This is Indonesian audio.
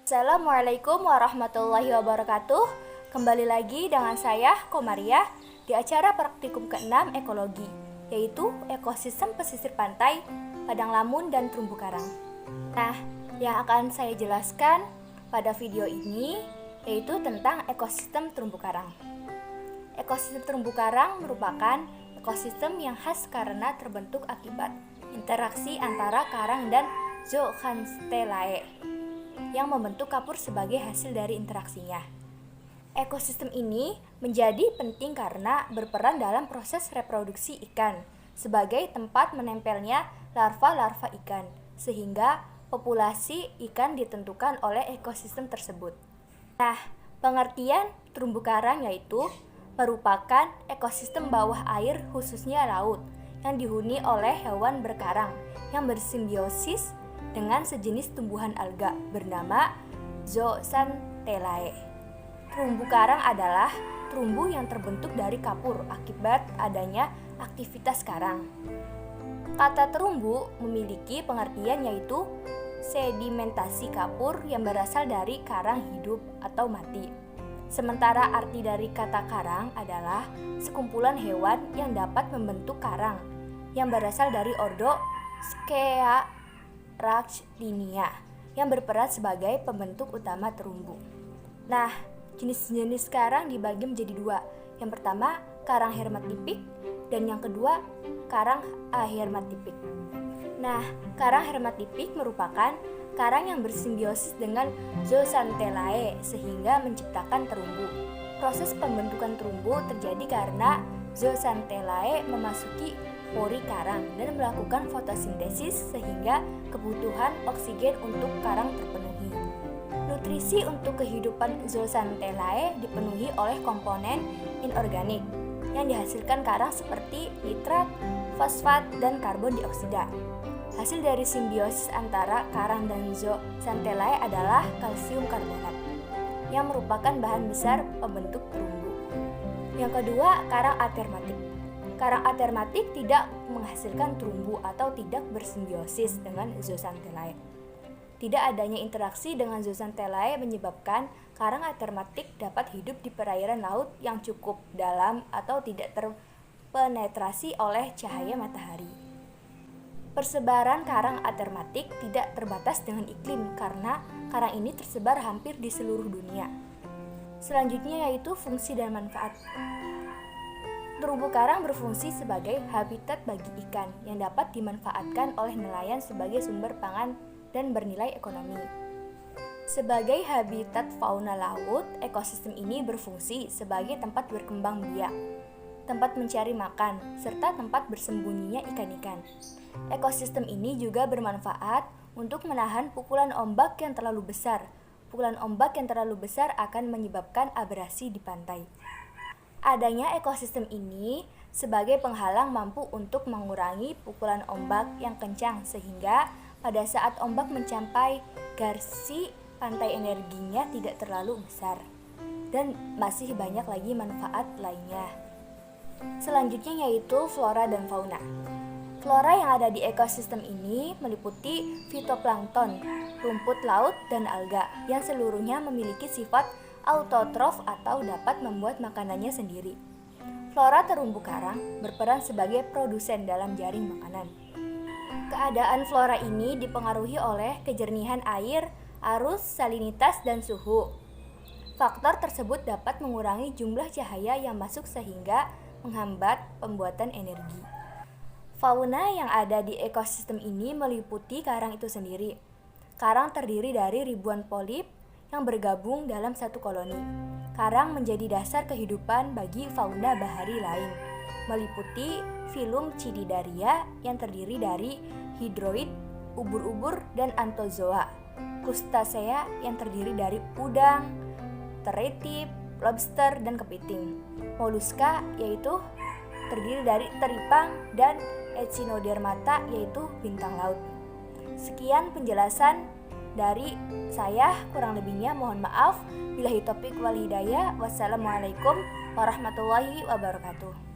Assalamualaikum warahmatullahi wabarakatuh. Kembali lagi dengan saya, Komariah, di acara praktikum ke-6 ekologi, yaitu ekosistem pesisir pantai, padang lamun, dan terumbu karang. Nah, yang akan saya jelaskan pada video ini yaitu tentang ekosistem terumbu karang. Ekosistem terumbu karang merupakan ekosistem yang khas karena terbentuk akibat interaksi antara karang dan zooxanthellae yang membentuk kapur sebagai hasil dari interaksinya. Ekosistem ini menjadi penting karena berperan dalam proses reproduksi ikan sebagai tempat menempelnya larva-larva ikan, sehingga populasi ikan ditentukan oleh ekosistem tersebut. Nah, pengertian terumbu karang yaitu merupakan ekosistem bawah air khususnya laut yang dihuni oleh hewan berkarang yang bersimbiosis dengan sejenis tumbuhan alga bernama zooxanthellae. Terumbu karang adalah terumbu yang terbentuk dari kapur akibat adanya aktivitas karang. Kata terumbu memiliki pengertian yaitu sedimentasi kapur yang berasal dari karang hidup atau mati. Sementara arti dari kata karang adalah sekumpulan hewan yang dapat membentuk karang yang berasal dari ordo Scaearachninia yang berperan sebagai pembentuk utama terumbu. Nah, jenis-jenis karang dibagi menjadi dua. Yang pertama, karang hermatipik, dan yang kedua, karang ahermatipik. Nah, karang hermatipik merupakan karang yang bersimbiosis dengan zooxanthellae sehingga menciptakan terumbu. Proses pembentukan terumbu terjadi karena zooxanthellae memasuki pori karang dan melakukan fotosintesis sehingga kebutuhan oksigen untuk karang terpenuhi. Nutrisi untuk kehidupan zooxanthellae dipenuhi oleh komponen inorganik yang dihasilkan karang seperti nitrat, fosfat, dan karbon dioksida. Hasil dari simbiosis antara karang dan zooxanthellae adalah kalsium karbonat yang merupakan bahan besar pembentuk terumbu. Yang kedua, karang atermatik. Karang atermatik tidak menghasilkan terumbu atau tidak bersimbiosis dengan zooxanthellae. Tidak adanya interaksi dengan zooxanthellae menyebabkan karang atermatik dapat hidup di perairan laut yang cukup dalam atau tidak terpenetrasi oleh cahaya matahari. Persebaran karang atermatik tidak terbatas dengan iklim karena karang ini tersebar hampir di seluruh dunia. Selanjutnya yaitu fungsi dan manfaat. Terumbu karang berfungsi sebagai habitat bagi ikan yang dapat dimanfaatkan oleh nelayan sebagai sumber pangan dan bernilai ekonomi. Sebagai habitat fauna laut, ekosistem ini berfungsi sebagai tempat berkembang biak, tempat mencari makan, serta tempat bersembunyinya ikan-ikan. Ekosistem ini juga bermanfaat untuk menahan pukulan ombak yang terlalu besar. Pukulan ombak yang terlalu besar akan menyebabkan abrasi di pantai. Adanya ekosistem ini sebagai penghalang mampu untuk mengurangi pukulan ombak yang kencang sehingga pada saat ombak mencapai garsi pantai energinya tidak terlalu besar dan masih banyak lagi manfaat lainnya. Selanjutnya yaitu flora dan fauna. Flora yang ada di ekosistem ini meliputi fitoplankton, rumput laut, dan alga yang seluruhnya memiliki sifat autotrof atau dapat membuat makanannya sendiri. Flora terumbu karang berperan sebagai produsen dalam jaring makanan. Keadaan flora ini dipengaruhi oleh kejernihan air, arus, salinitas, dan suhu. Faktor tersebut dapat mengurangi jumlah cahaya yang masuk sehingga menghambat pembuatan energi. Fauna yang ada di ekosistem ini meliputi karang itu sendiri. Karang terdiri dari ribuan polip yang bergabung dalam satu koloni. Karang menjadi dasar kehidupan bagi fauna bahari lain, meliputi filum Cnidaria yang terdiri dari hidroid, ubur-ubur, dan anthozoa, krustasea yang terdiri dari udang, teretip, lobster, dan kepiting, moluska yaitu terdiri dari teripang, dan echinodermata yaitu bintang laut. Sekian penjelasan dari saya, kurang lebihnya mohon maaf. Billahi taufiq wal hidayah. Wassalamualaikum warahmatullahi wabarakatuh.